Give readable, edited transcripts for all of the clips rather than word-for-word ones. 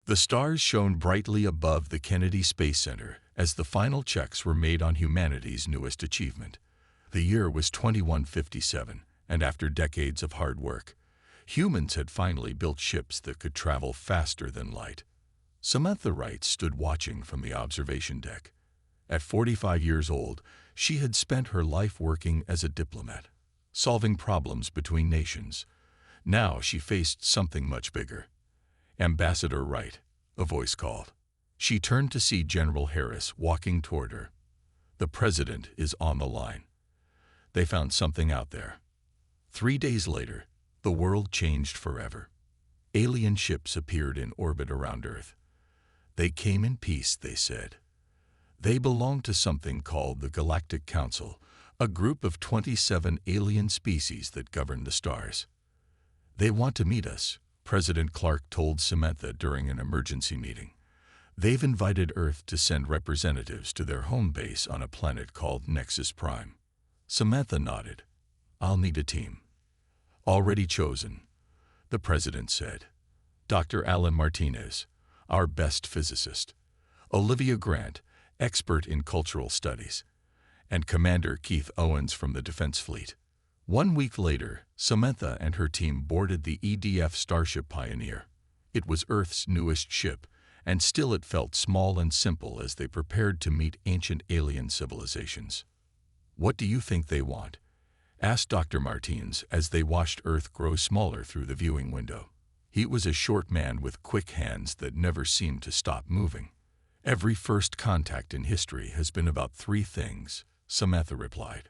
The stars shone brightly above the Kennedy Space Center as the final checks were made on humanity's newest achievement. The year was 2157, and after decades of hard work, humans had finally built ships that could travel faster than light. Samantha Wright stood watching from the observation deck. At 45 years old, she had spent her life working as a diplomat, solving problems between nations. Now she faced something much bigger. "Ambassador Wright," a voice called. She turned to see General Harris walking toward her. "The president is on the line. They found something out there." 3 days later, the world changed forever. Alien ships appeared in orbit around Earth. They came in peace, they said. They belonged to something called the Galactic Council, a group of 27 alien species that govern the stars. "They want to meet us," President Clark told Samantha during an emergency meeting. "They've invited Earth to send representatives to their home base on a planet called Nexus Prime." Samantha nodded. "I'll need a team." "Already chosen," the president said. "Dr. Alan Martinez, our best physicist. Olivia Grant, expert in cultural studies. And Commander Keith Owens from the Defense Fleet." 1 week later, Samantha and her team boarded the EDF Starship Pioneer. It was Earth's newest ship, and still it felt small and simple as they prepared to meet ancient alien civilizations. "What do you think they want?" asked Dr. Martins as they watched Earth grow smaller through the viewing window. He was a short man with quick hands that never seemed to stop moving. "Every first contact in history has been about 3 things," Samantha replied.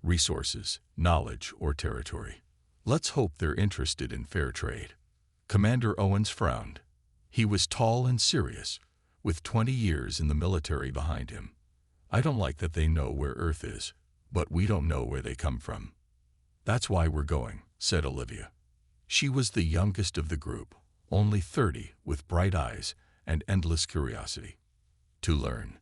"Resources, knowledge, or territory. Let's hope they're interested in fair trade." Commander Owens frowned. He was tall and serious, with 20 years in the military behind him. "I don't like that they know where Earth is, but we don't know where they come from." "That's why we're going," said Olivia. She was the youngest of the group, only 30, with bright eyes and endless curiosity. "To learn."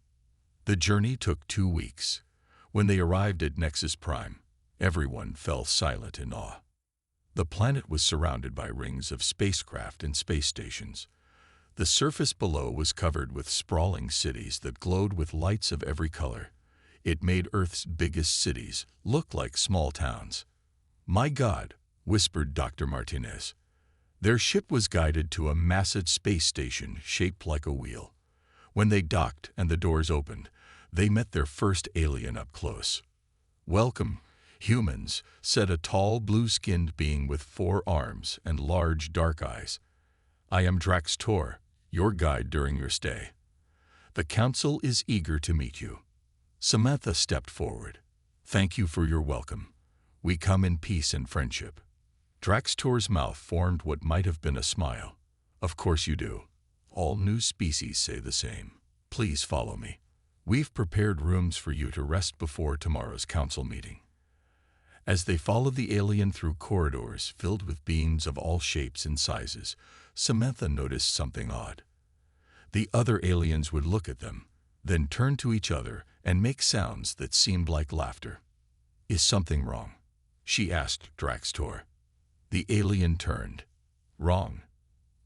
The journey took 2 weeks. When they arrived at Nexus Prime, everyone fell silent in awe. The planet was surrounded by rings of spacecraft and space stations. The surface below was covered with sprawling cities that glowed with lights of every color. It made Earth's biggest cities look like small towns. "My God," whispered Dr. Martinez. Their ship was guided to a massive space station shaped like a wheel. When they docked and the doors opened, they met their first alien up close. "Welcome, humans," said a tall, blue-skinned being with 4 arms and large, dark eyes. "I am Drax Tor, your guide during your stay. The Council is eager to meet you." Samantha stepped forward. "Thank you for your welcome. We come in peace and friendship." Drax Tor's mouth formed what might have been a smile. "Of course you do. All new species say the same. Please follow me. We've prepared rooms for you to rest before tomorrow's council meeting." As they followed the alien through corridors filled with beings of all shapes and sizes, Samantha noticed something odd. The other aliens would look at them, then turn to each other and make sounds that seemed like laughter. "Is something wrong?" she asked Drax Tor. The alien turned. "Wrong?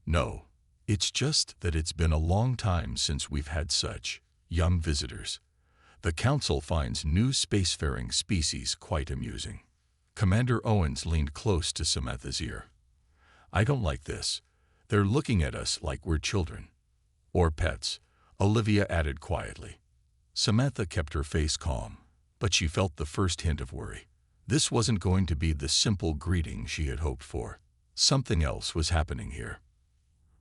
No. It's just that it's been a long time since we've had such young visitors. The Council finds new spacefaring species quite amusing." Commander Owens leaned close to Samantha's ear. "I don't like this. They're looking at us like we're children." "Or pets," Olivia added quietly. Samantha kept her face calm, but she felt the first hint of worry. This wasn't going to be the simple greeting she had hoped for. Something else was happening here.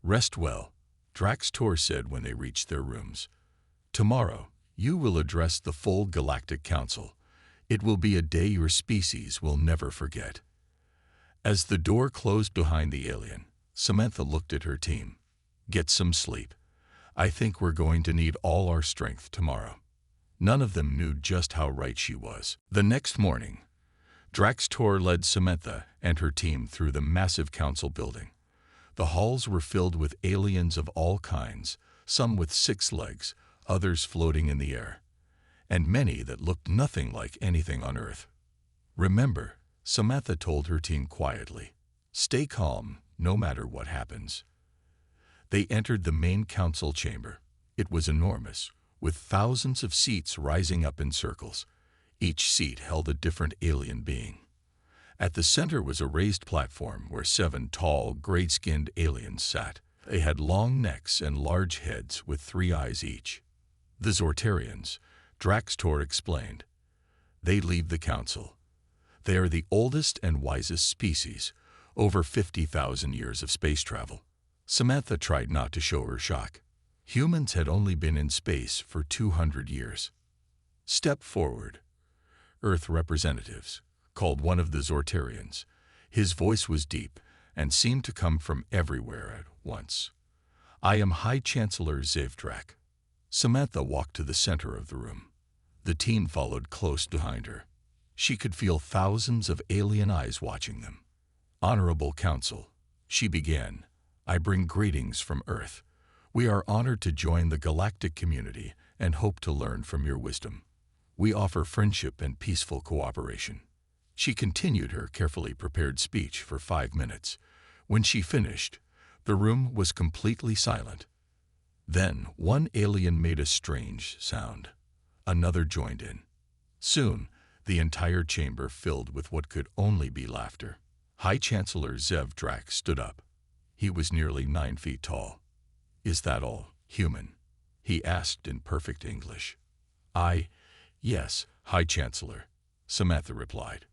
"Rest well," Drax Tor said when they reached their rooms. "Tomorrow, you will address the full Galactic Council. It will be a day your species will never forget." As the door closed behind the alien, Samantha looked at her team. "Get some sleep. I think we're going to need all our strength tomorrow." None of them knew just how right she was. The next morning, Drax Tor led Samantha and her team through the massive council building. The halls were filled with aliens of all kinds, some with 6 legs, others floating in the air, and many that looked nothing like anything on Earth. "Remember," Samantha told her team quietly, "stay calm no matter what happens." They entered the main council chamber. It was enormous, with thousands of seats rising up in circles. Each seat held a different alien being. At the center was a raised platform where 7 tall, gray-skinned aliens sat. They had long necks and large heads with 3 eyes each. The Zortarians, Draxtor explained. They lead the council. They are the oldest and wisest species, over 50,000 years of space travel. Samantha tried not to show her shock. Humans had only been in space for 200 years. Step forward. Earth representatives, called one of the Zortarians. His voice was deep and seemed to come from everywhere at once. I am High Chancellor Zevdrak. Samantha walked to the center of the room. The team followed close behind her. She could feel thousands of alien eyes watching them. Honorable Council, she began, I bring greetings from Earth. We are honored to join the galactic community and hope to learn from your wisdom. We offer friendship and peaceful cooperation. She continued her carefully prepared speech for 5 minutes. When she finished, the room was completely silent. Then one alien made a strange sound. Another joined in. Soon, the entire chamber filled with what could only be laughter. High Chancellor Zevdrak stood up. He was nearly 9 feet tall. Is that all, human? He asked in perfect English. Yes, High Chancellor, Samantha replied.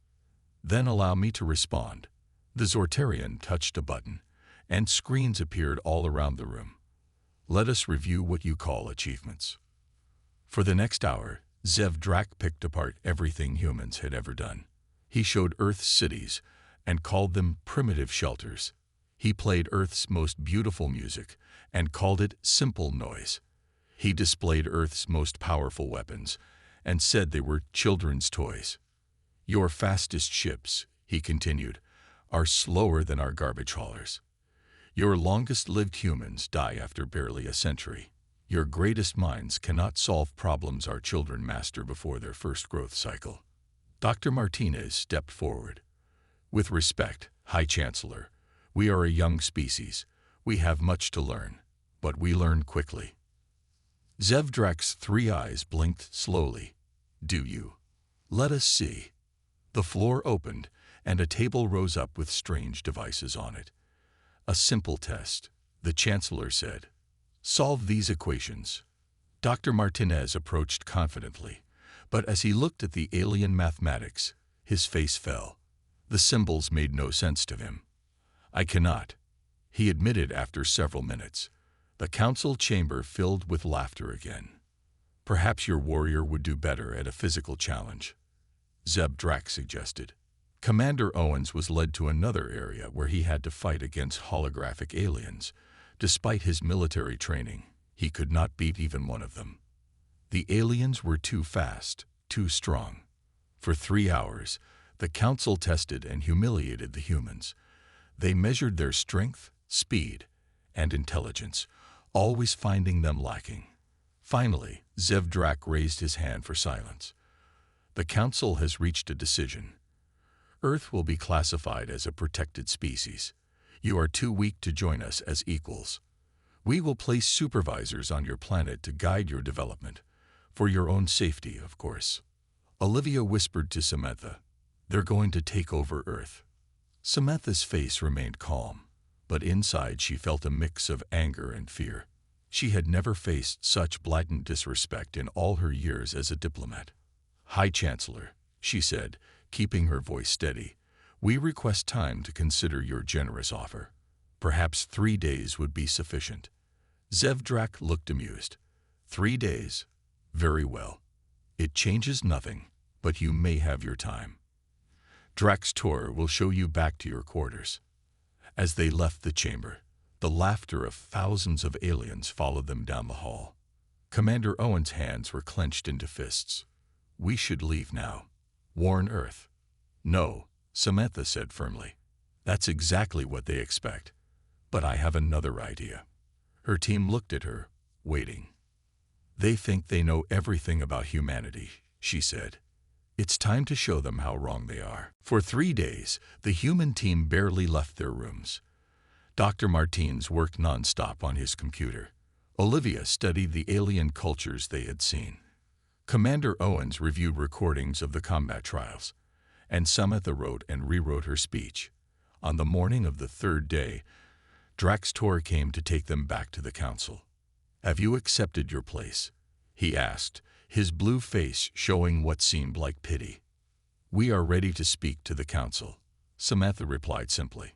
Then allow me to respond. The Zortarian touched a button, and screens appeared all around the room. Let us review what you call achievements. For the next hour, Zevdrak picked apart everything humans had ever done. He showed Earth's cities and called them primitive shelters. He played Earth's most beautiful music and called it simple noise. He displayed Earth's most powerful weapons and said they were children's toys. Your fastest ships, he continued, are slower than our garbage haulers. Your longest-lived humans die after barely a century. Your greatest minds cannot solve problems our children master before their first growth cycle. Dr. Martinez stepped forward. With respect, High Chancellor, we are a young species. We have much to learn, but we learn quickly. Zevdrak's 3 eyes blinked slowly. Do you? Let us see. The floor opened, and a table rose up with strange devices on it. A simple test, the Chancellor said. Solve these equations. Dr. Martinez approached confidently, but as he looked at the alien mathematics, his face fell. The symbols made no sense to him. I cannot, he admitted after several minutes. The council chamber filled with laughter again. Perhaps your warrior would do better at a physical challenge, Zevdrak suggested. Commander Owens was led to another area where he had to fight against holographic aliens. Despite his military training, he could not beat even one of them. The aliens were too fast, too strong. For 3 hours, the council tested and humiliated the humans. They measured their strength, speed, and intelligence, always finding them lacking. Finally, Zevdrak raised his hand for silence. The council has reached a decision. Earth will be classified as a protected species. You are too weak to join us as equals. We will place supervisors on your planet to guide your development, for your own safety, of course. Olivia whispered to Samantha, they're going to take over Earth. Samantha's face remained calm, but inside she felt a mix of anger and fear. She had never faced such blatant disrespect in all her years as a diplomat. High Chancellor, she said, keeping her voice steady, we request time to consider your generous offer. Perhaps 3 days would be sufficient. Zevdrak looked amused. 3 days? Very well. It changes nothing, but you may have your time. Draxtor will show you back to your quarters. As they left the chamber, the laughter of thousands of aliens followed them down the hall. Commander Owen's hands were clenched into fists. We should leave now. Warn Earth. No, Samantha said firmly. That's exactly what they expect. But I have another idea. Her team looked at her, waiting. They think they know everything about humanity, she said. It's time to show them how wrong they are. For 3 days, the human team barely left their rooms. Dr. Martins worked nonstop on his computer. Olivia studied the alien cultures they had seen. Commander Owens reviewed recordings of the combat trials, and Samantha wrote and rewrote her speech. On the morning of the third day, Draxtor came to take them back to the council. "Have you accepted your place?" he asked, his blue face showing what seemed like pity. "We are ready to speak to the council," Samantha replied simply.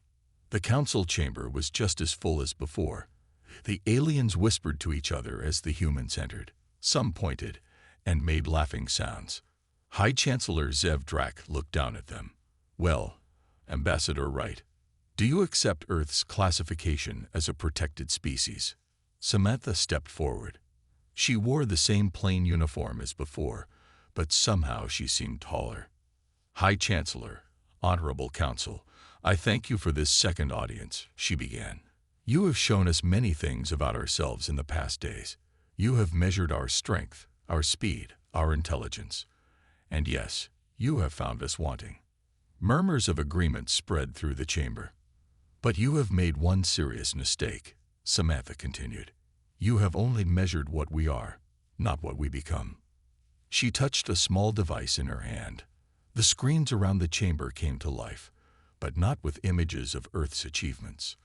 The council chamber was just as full as before. The aliens whispered to each other as the humans entered. Some pointed and made laughing sounds. High Chancellor Zev Drak looked down at them. "Well, Ambassador Wright, do you accept Earth's classification as a protected species?" Samantha stepped forward. She wore the same plain uniform as before, but somehow she seemed taller. "High Chancellor, Honorable Council, I thank you for this second audience," she began. "You have shown us many things about ourselves in the past days. You have measured our strength, our speed, our intelligence. And yes, you have found us wanting." Murmurs of agreement spread through the chamber. "But you have made one serious mistake," Samantha continued. "You have only measured what we are, not what we become." She touched a small device in her hand. The screens around the chamber came to life, but not with images of Earth's achievements.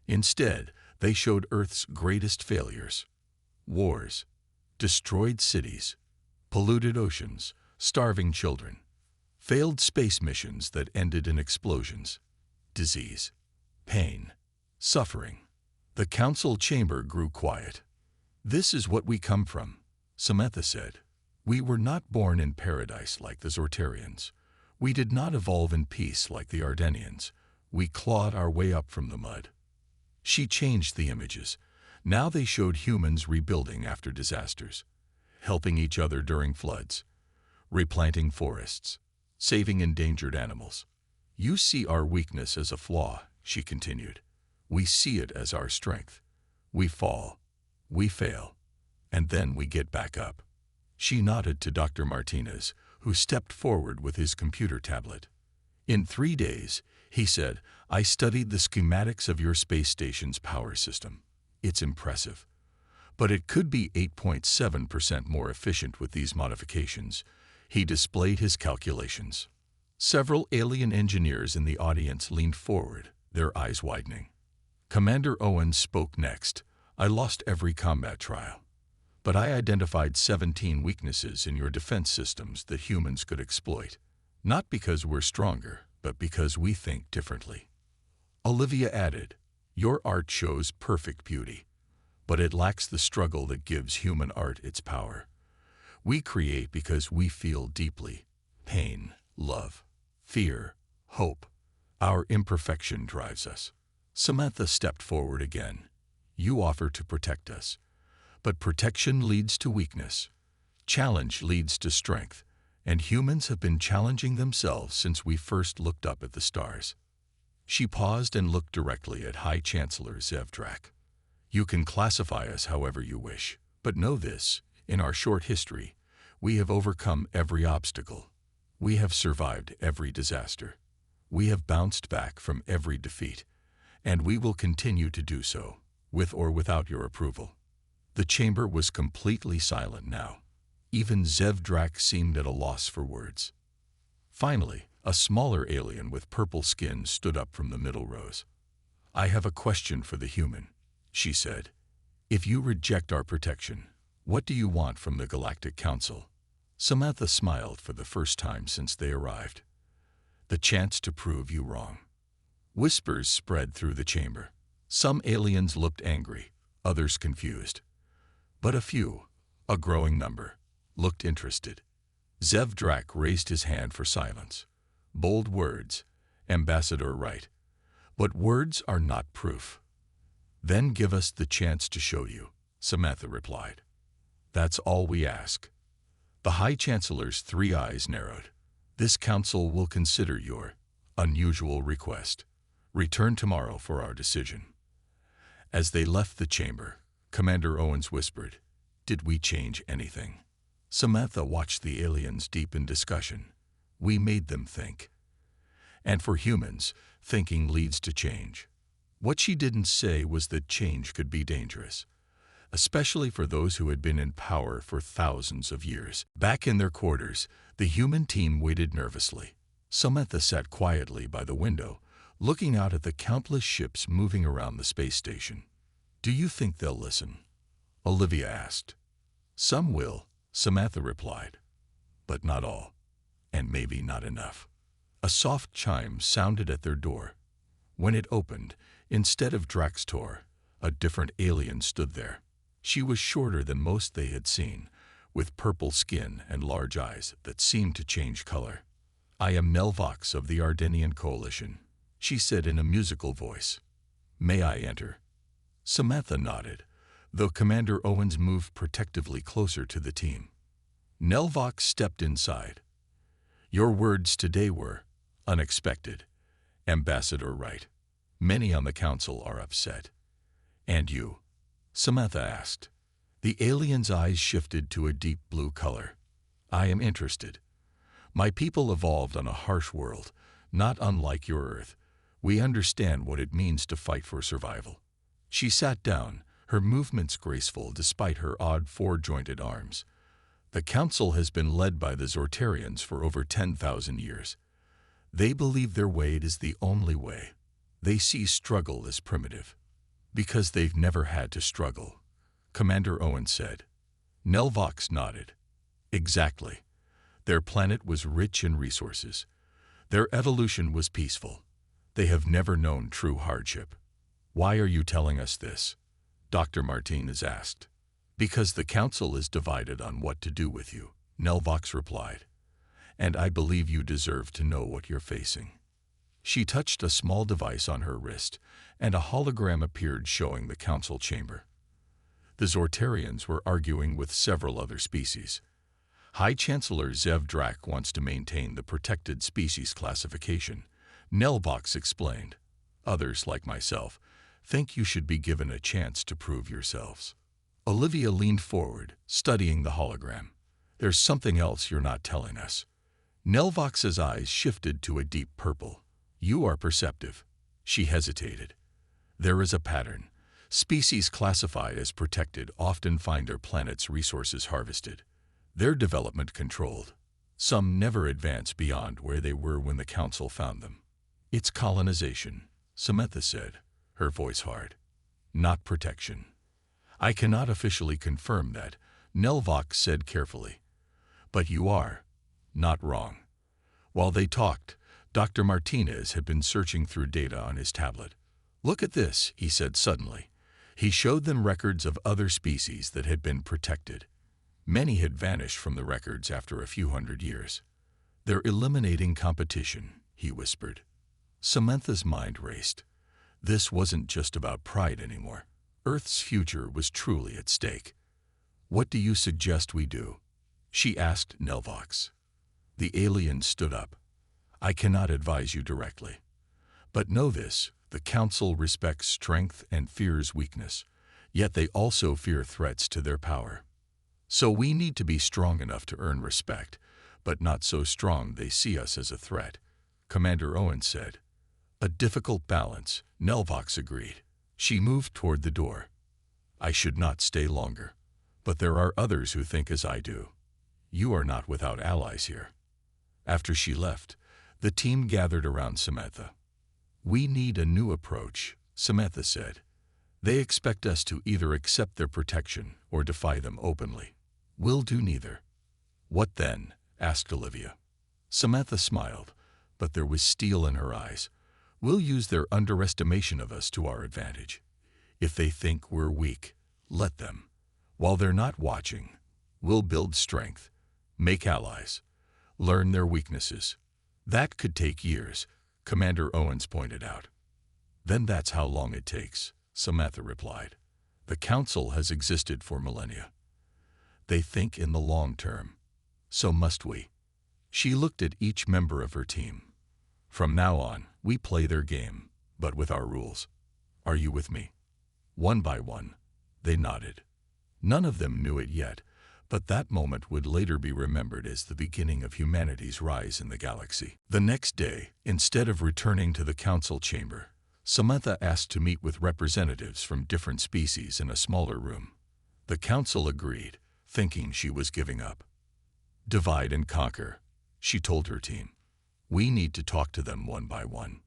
Instead, they showed Earth's greatest failures: wars, destroyed cities, polluted oceans, starving children, failed space missions that ended in explosions, disease, pain, suffering. The council chamber grew quiet. "This is what we come from," Samantha said. "We were not born in paradise like the Zortarians. We did not evolve in peace like the Ardenians. We clawed our way up from the mud." She changed the images. Now they showed humans rebuilding after disasters, helping each other during floods, replanting forests, saving endangered animals. "You see our weakness as a flaw," she continued. "We see it as our strength. We fall, we fail, and then we get back up." She nodded to Dr. Martinez, who stepped forward with his computer tablet. "In 3 days," he said, "I studied the schematics of your space station's power system. It's impressive. But it could be 8.7% more efficient with these modifications." He displayed his calculations. Several alien engineers in the audience leaned forward, their eyes widening. Commander Owens spoke next. "I lost every combat trial, but I identified 17 weaknesses in your defense systems that humans could exploit. Not because we're stronger, but because we think differently." Olivia added, "Your art shows perfect beauty, but it lacks the struggle that gives human art its power. We create because we feel deeply: pain, love, fear, hope. Our imperfection drives us." Samantha stepped forward again. "You offer to protect us, but protection leads to weakness. Challenge leads to strength, and humans have been challenging themselves since we first looked up at the stars." She paused and looked directly at High Chancellor Zev Drak. "You can classify us however you wish, but know this: in our short history, we have overcome every obstacle. We have survived every disaster. We have bounced back from every defeat, and we will continue to do so, with or without your approval." The chamber was completely silent now. Even Zev Drak seemed at a loss for words. Finally, a smaller alien with purple skin stood up from the middle rows. "I have a question for the human," she said. "If you reject our protection, what do you want from the Galactic Council?" Samantha smiled for the first time since they arrived. "The chance to prove you wrong." Whispers spread through the chamber. Some aliens looked angry, others confused. But a few, a growing number, looked interested. Zev Drak raised his hand for silence. "Bold words, Ambassador Wright. But words are not proof." "Then give us the chance to show you," Samantha replied. "That's all we ask." The High Chancellor's 3 eyes narrowed. "This council will consider your unusual request. Return tomorrow for our decision." As they left the chamber, Commander Owens whispered, "Did we change anything?" Samantha watched the aliens deep in discussion. "We made them think. And for humans, thinking leads to change. What she didn't say was that change could be dangerous, especially for those who had been in power for thousands of years. Back in their quarters, the human team waited nervously. Samantha sat quietly by the window, looking out at the countless ships moving around the space station. "Do you think they'll listen?" Olivia asked. "Some will," Samantha replied, "but not all, and maybe not enough." A soft chime sounded at their door. When it opened, instead of Draxtor, a different alien stood there. She was shorter than most they had seen, with purple skin and large eyes that seemed to change color. "I am Nelvox of the Ardenian Coalition," she said in a musical voice. "May I enter?" Samantha nodded, though Commander Owens moved protectively closer to the team. Nelvox stepped inside. "Your words today were unexpected, Ambassador Wright. Many on the council are upset." "And you?" Samantha asked. The alien's eyes shifted to a deep blue color. "I am interested. My people evolved on a harsh world, not unlike your Earth. We understand what it means to fight for survival." She sat down, her movements graceful despite her odd four-jointed arms. "The Council has been led by the Zortarians for over 10,000 years. They believe their way is the only way. They see struggle as primitive, because they've never had to struggle," Commander Owens said. Nelvox nodded. "Exactly. Their planet was rich in resources. Their evolution was peaceful. They have never known true hardship." "Why are you telling us this?" Dr. Martinez asked. "Because the Council is divided on what to do with you," Nelvox replied. "And I believe you deserve to know what you're facing." She touched a small device on her wrist, and a hologram appeared showing the Council chamber. The Zortarians were arguing with several other species. High Chancellor Zev Drak wants to maintain the protected species classification, Nelvox explained. "Others, like myself, think you should be given a chance to prove yourselves." Olivia leaned forward, studying the hologram. "There's something else you're not telling us." Nelvox's eyes shifted to a deep purple. "You are perceptive." She hesitated. "There is a pattern. Species classified as protected often find their planet's resources harvested, their development controlled. Some never advance beyond where they were when the Council found them." "It's colonization," Samantha said, her voice hard. "Not protection." "I cannot officially confirm that," Nelvox said carefully. "But you are not wrong." While they talked, Dr. Martinez had been searching through data on his tablet. "Look at this," he said suddenly. He showed them records of other species that had been protected. Many had vanished from the records after a few hundred years. "They're eliminating competition," he whispered. Samantha's mind raced. This wasn't just about pride anymore. Earth's future was truly at stake. "What do you suggest we do?" she asked Nelvox. The alien stood up. "I cannot advise you directly. But know this, the Council respects strength and fears weakness, yet they also fear threats to their power. So we need to be strong enough to earn respect, but not so strong they see us as a threat," Commander Owens said. "A difficult balance," Nelvox agreed. She moved toward the door. "I should not stay longer, but there are others who think as I do. You are not without allies here." After she left, the team gathered around Samantha. "We need a new approach," Samantha said. "They expect us to either accept their protection or defy them openly. We'll do neither." "What then?" asked Olivia. Samantha smiled, but there was steel in her eyes. "We'll use their underestimation of us to our advantage. If they think we're weak, let them. While they're not watching, we'll build strength, make allies, learn their weaknesses." "That could take years," Commander Owens pointed out. "Then that's how long it takes," Samantha replied. "The Council has existed for millennia. They think in the long term. So must we." She looked at each member of her team. "From now on, we play their game, but with our rules. Are you with me?" One by one, they nodded. None of them knew it yet, but that moment would later be remembered as the beginning of humanity's rise in the galaxy. The next day, instead of returning to the Council chamber, Samantha asked to meet with representatives from different species in a smaller room. The council agreed, thinking she was giving up. Divide and conquer, she told her team. We need to talk to them one by one.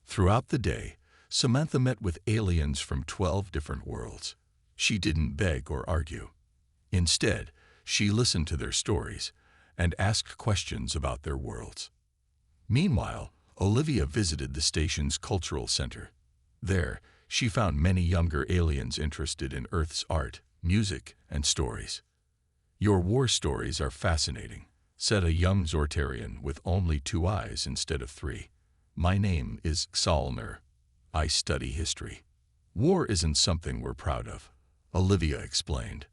Throughout the day, Samantha met with aliens from 12 different worlds. She didn't beg or argue. Instead, she listened to their stories and asked questions about their worlds. Meanwhile, Olivia visited the station's cultural center. There, she found many younger aliens interested in Earth's art, music, and stories. Your war stories are fascinating, said a young Zortarian with only 2 eyes instead of 3. My name is Xalner. I study history. War isn't something we're proud of, Olivia explained.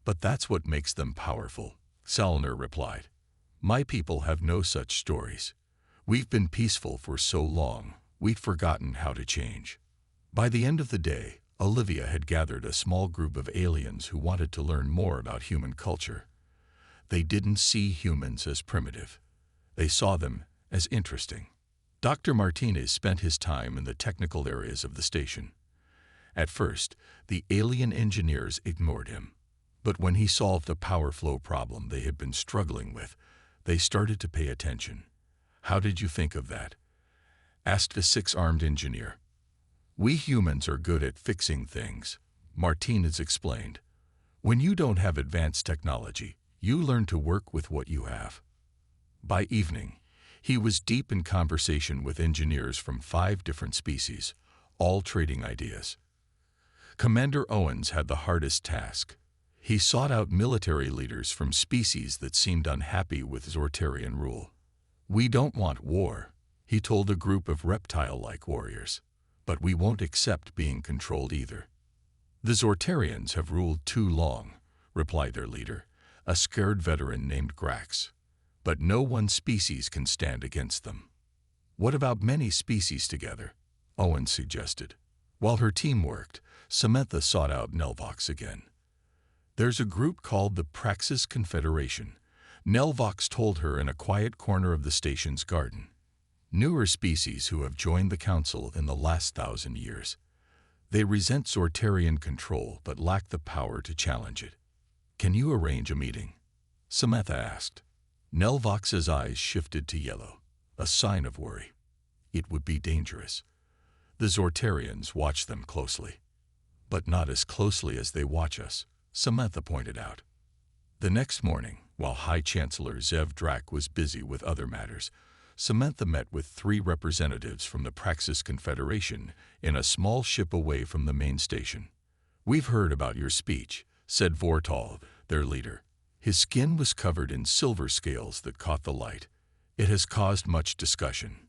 But that's what makes them powerful, Xalner replied. My people have no such stories. We've been peaceful for so long, we'd forgotten how to change. By the end of the day, Olivia had gathered a small group of aliens who wanted to learn more about human culture. They didn't see humans as primitive. They saw them as interesting. Dr. Martinez spent his time in the technical areas of the station. At first, the alien engineers ignored him. But when he solved a power flow problem they had been struggling with, they started to pay attention. How did you think of that? Asked a 6-armed engineer. We humans are good at fixing things, Martinez explained. When you don't have advanced technology, you learn to work with what you have. By evening, he was deep in conversation with engineers from 5 different species, all trading ideas. Commander Owens had the hardest task. He sought out military leaders from species that seemed unhappy with Zortarian rule. We don't want war, he told a group of reptile-like warriors, but we won't accept being controlled either. The Zortarians have ruled too long, replied their leader, a scared veteran named Grax. But no one species can stand against them. What about many species together? Owens suggested. While her team worked, Samantha sought out Nelvox again. There's a group called the Praxis Confederation, Nelvox told her in a quiet corner of the station's garden. Newer species who have joined the council in the last 1,000 years. They resent Zortarian control but lack the power to challenge it. Can you arrange a meeting? Samantha asked. Nelvox's eyes shifted to yellow, a sign of worry. It would be dangerous. The Zortarians watch them closely. But not as closely as they watch us, Samantha pointed out. The next morning, while High Chancellor Zev Drak was busy with other matters, Samantha met with 3 representatives from the Praxis Confederation in a small ship away from the main station. We've heard about your speech, said Vortal, their leader. His skin was covered in silver scales that caught the light. It has caused much discussion.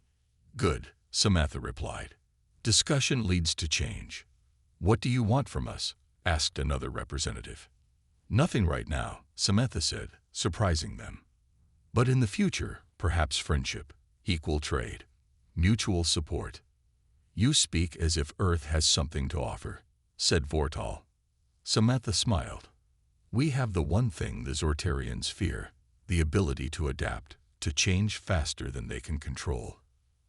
Good, Samantha replied. Discussion leads to change. What do you want from us? Asked another representative. Nothing right now, Samantha said, surprising them. But in the future, perhaps friendship, equal trade, mutual support. You speak as if Earth has something to offer, said Vortal. Samantha smiled. We have the one thing the Zortarians fear, the ability to adapt, to change faster than they can control.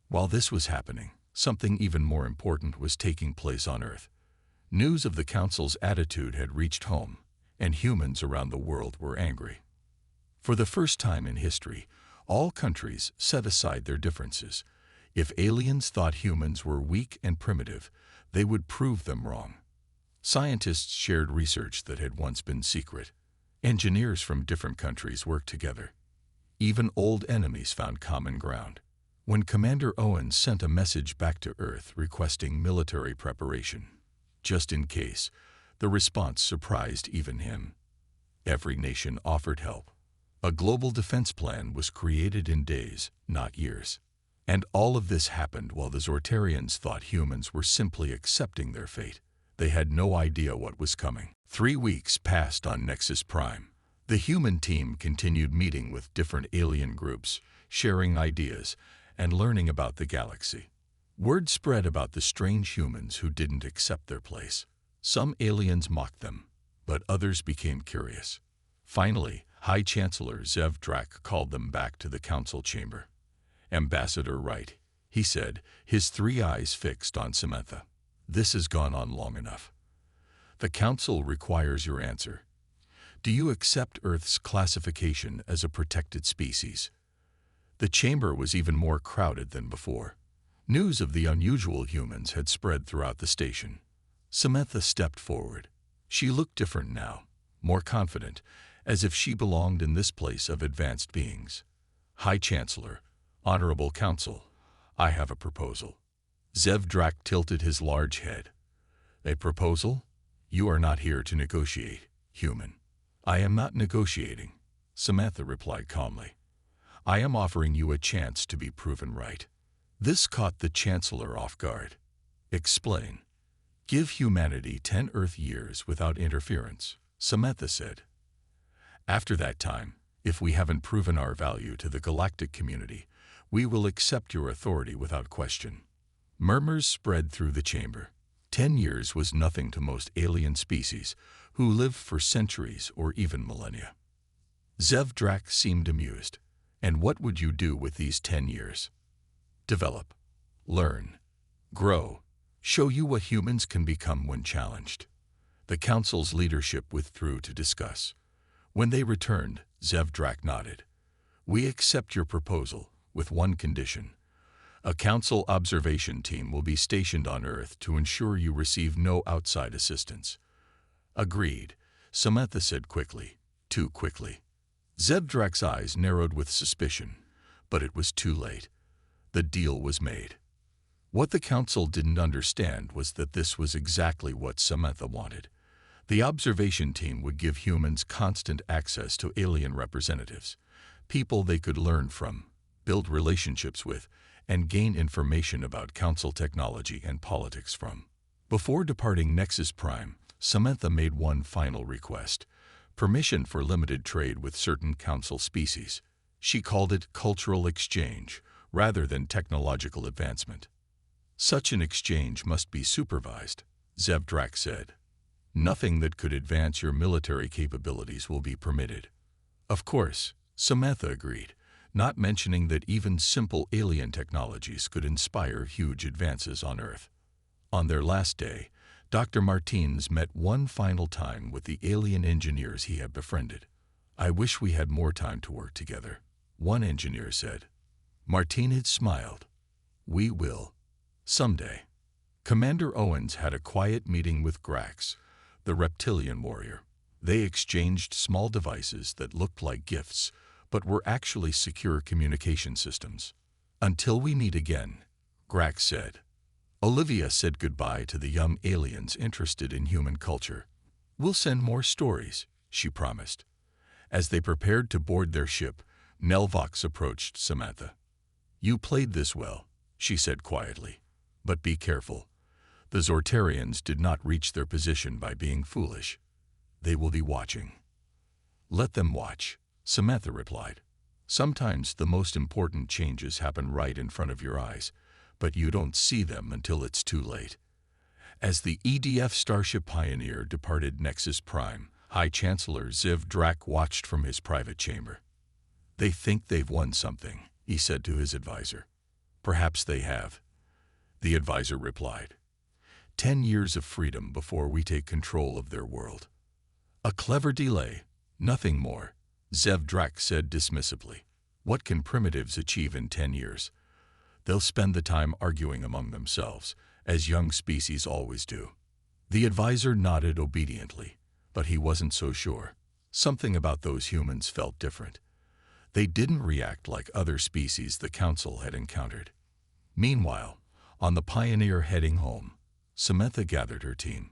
While this was happening, something even more important was taking place on Earth. News of the Council's attitude had reached home, and humans around the world were angry. For the first time in history, all countries set aside their differences. If aliens thought humans were weak and primitive, they would prove them wrong. Scientists shared research that had once been secret. Engineers from different countries worked together. Even old enemies found common ground. When Commander Owens sent a message back to Earth requesting military preparation, just in case, the response surprised even him. Every nation offered help. A global defense plan was created in days, not years. And all of this happened while the Zortarians thought humans were simply accepting their fate. They had no idea what was coming. 3 weeks passed on Nexus Prime. The human team continued meeting with different alien groups, sharing ideas, and learning about the galaxy. Word spread about the strange humans who didn't accept their place. Some aliens mocked them, but others became curious. Finally, High Chancellor Zev Drak called them back to the council chamber. Ambassador Wright, he said, his three eyes fixed on Samantha. "This has gone on long enough. The Council requires your answer. Do you accept Earth's classification as a protected species?" The chamber was even more crowded than before. News of the unusual humans had spread throughout the station. Samantha stepped forward. She looked different now, more confident, as if she belonged in this place of advanced beings. "High Chancellor, Honorable Council, I have a proposal." Zevdrak tilted his large head. "A proposal? You are not here to negotiate, human." "I am not negotiating," Samantha replied calmly. "I am offering you a chance to be proven right." This caught the Chancellor off guard. "Explain." "Give humanity 10 Earth years without interference," Samantha said. "After that time, if we haven't proven our value to the galactic community, we will accept your authority without question." Murmurs spread through the chamber. 10 years was nothing to most alien species, who lived for centuries or even millennia. Zevdrak seemed amused. "And what would you do with these 10 years?" "Develop, learn, grow, show you what humans can become when challenged." The Council's leadership withdrew to discuss. When they returned, Zevdrak nodded. "We accept your proposal, with one condition. A Council observation team will be stationed on Earth to ensure you receive no outside assistance." "Agreed," Samantha said quickly, too quickly. Zevdrak's eyes narrowed with suspicion, but it was too late. The deal was made. What the Council didn't understand was that this was exactly what Samantha wanted. The observation team would give humans constant access to alien representatives, people they could learn from, build relationships with, and gain information about Council technology and politics from. Before departing Nexus Prime, Samantha made one final request: permission for limited trade with certain Council species. She called it cultural exchange, rather than technological advancement. "Such an exchange must be supervised," Zevdrak said. "Nothing that could advance your military capabilities will be permitted." "Of course," Samantha agreed, not mentioning that even simple alien technologies could inspire huge advances on Earth. On their last day, Dr. Martins met one final time with the alien engineers he had befriended. "I wish we had more time to work together," one engineer said. Martinez smiled. "We will. Someday." Commander Owens had a quiet meeting with Grax, the reptilian warrior. They exchanged small devices that looked like gifts, but were actually secure communication systems. "Until we meet again," Grax said. Olivia said goodbye to the young aliens interested in human culture. "We'll send more stories," she promised. As they prepared to board their ship, Nelvox approached Samantha. "You played this well," she said quietly. "But be careful. The Zortarians did not reach their position by being foolish. They will be watching." "Let them watch," Samantha replied. "Sometimes the most important changes happen right in front of your eyes, but you don't see them until it's too late." As the EDF Starship Pioneer departed Nexus Prime, High Chancellor Zevdrak watched from his private chamber. "They think they've won something," he said to his advisor. "Perhaps they have," the advisor replied. 10 years of freedom before we take control of their world." "A clever delay, nothing more," Zevdrak said dismissively. "What can primitives achieve in 10 years? They'll spend the time arguing among themselves, as young species always do." The advisor nodded obediently, but he wasn't so sure. Something about those humans felt different. They didn't react like other species the Council had encountered. Meanwhile, on the Pioneer heading home, Samantha gathered her team.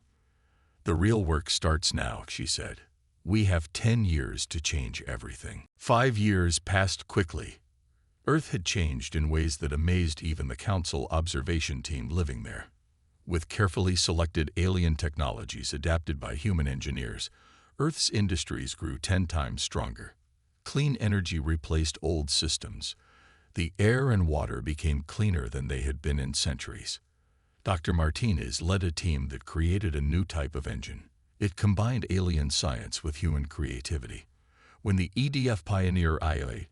"The real work starts now," she said. "We have 10 years to change everything." 5 years passed quickly. Earth had changed in ways that amazed even the Council observation team living there. With carefully selected alien technologies adapted by human engineers, Earth's industries grew 10 times stronger. Clean energy replaced old systems. The air and water became cleaner than they had been in centuries. Dr. Martinez led a team that created a new type of engine. It combined alien science with human creativity. When the EDF Pioneer IA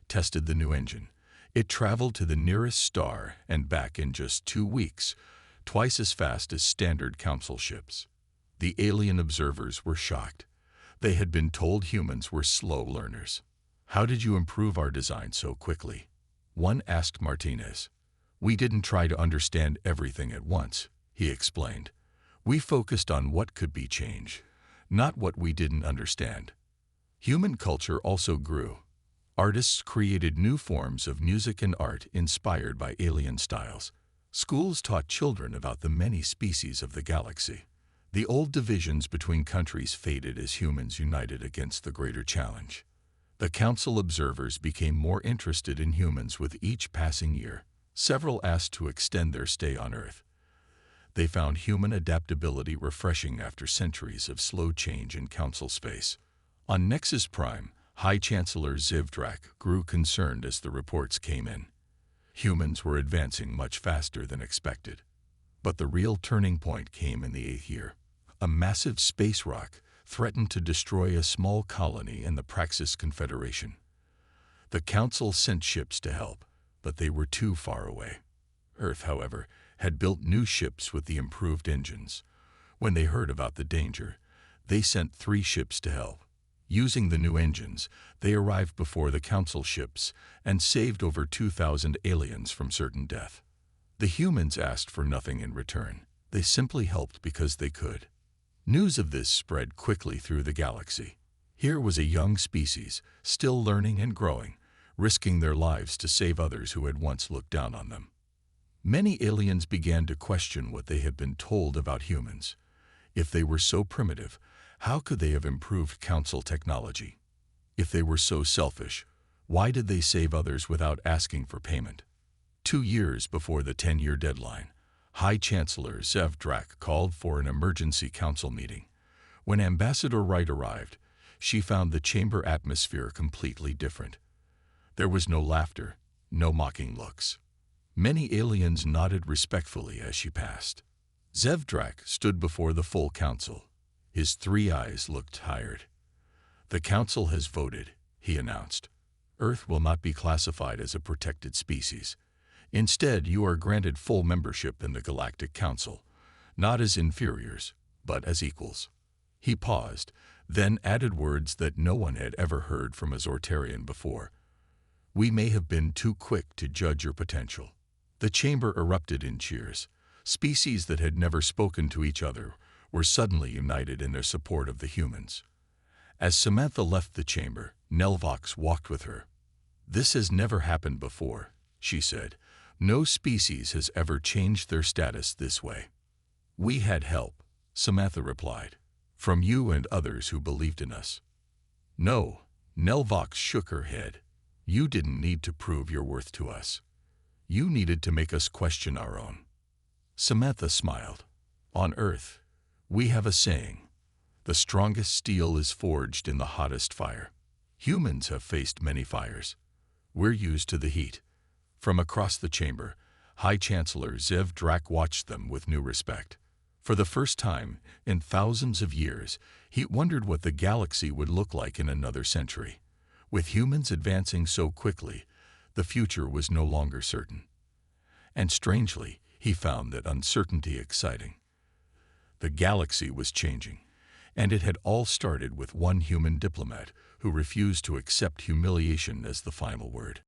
tested the new engine, It traveled to the nearest star and back in just 2 weeks, twice as fast as standard council ships. The alien observers were shocked. They had been told humans were slow learners. "How did you improve our design so quickly?" one asked Martinez. "We didn't try to understand everything at once," he explained. "We focused on what could be changed, not what we didn't understand." Human culture also grew. Artists created new forms of music and art inspired by alien styles. Schools taught children about the many species of the galaxy. The old divisions between countries faded as humans united against the greater challenge. The council observers became more interested in humans with each passing year. Several asked to extend their stay on Earth. They found human adaptability refreshing after centuries of slow change in council space. On Nexus Prime, High Chancellor Zivdrak grew concerned as the reports came in. Humans were advancing much faster than expected. But the real turning point came in the 8th year. A massive space rock threatened to destroy a small colony in the Praxis Confederation. The Council sent ships to help, but they were too far away. Earth, however, had built new ships with the improved engines. When they heard about the danger, they sent 3 ships to help. Using the new engines, they arrived before the Council ships and saved over 2,000 aliens from certain death. The humans asked for nothing in return. They simply helped because they could. News of this spread quickly through the galaxy. Here was a young species, still learning and growing, risking their lives to save others who had once looked down on them. Many aliens began to question what they had been told about humans. If they were so primitive, how could they have improved council technology? If they were so selfish, why did they save others without asking for payment? 2 years before the 10-year deadline, High Chancellor Zevdrak called for an emergency council meeting. When Ambassador Wright arrived, she found the chamber atmosphere completely different. There was no laughter, no mocking looks. Many aliens nodded respectfully as she passed. Zevdrak stood before the full council. His 3 eyes looked tired. "The council has voted," he announced. "Earth will not be classified as a protected species. Instead, you are granted full membership in the Galactic Council, not as inferiors, but as equals." He paused, then added words that no one had ever heard from a Zortarian before. "We may have been too quick to judge your potential." The chamber erupted in cheers. Species that had never spoken to each other were suddenly united in their support of the humans. As Samantha left the chamber, Nelvox walked with her. "This has never happened before," she said. "No species has ever changed their status this way." "We had help," Samantha replied, "from you and others who believed in us." "No," Nelvox shook her head. "You didn't need to prove your worth to us. You needed to make us question our own." Samantha smiled. "On Earth, we have a saying, the strongest steel is forged in the hottest fire. Humans have faced many fires. We're used to the heat." From across the chamber, High Chancellor Zevdrak watched them with new respect. For the first time in thousands of years, he wondered what the galaxy would look like in another century. With humans advancing so quickly, the future was no longer certain. And strangely, he found that uncertainty exciting. The galaxy was changing, and it had all started with one human diplomat who refused to accept humiliation as the final word.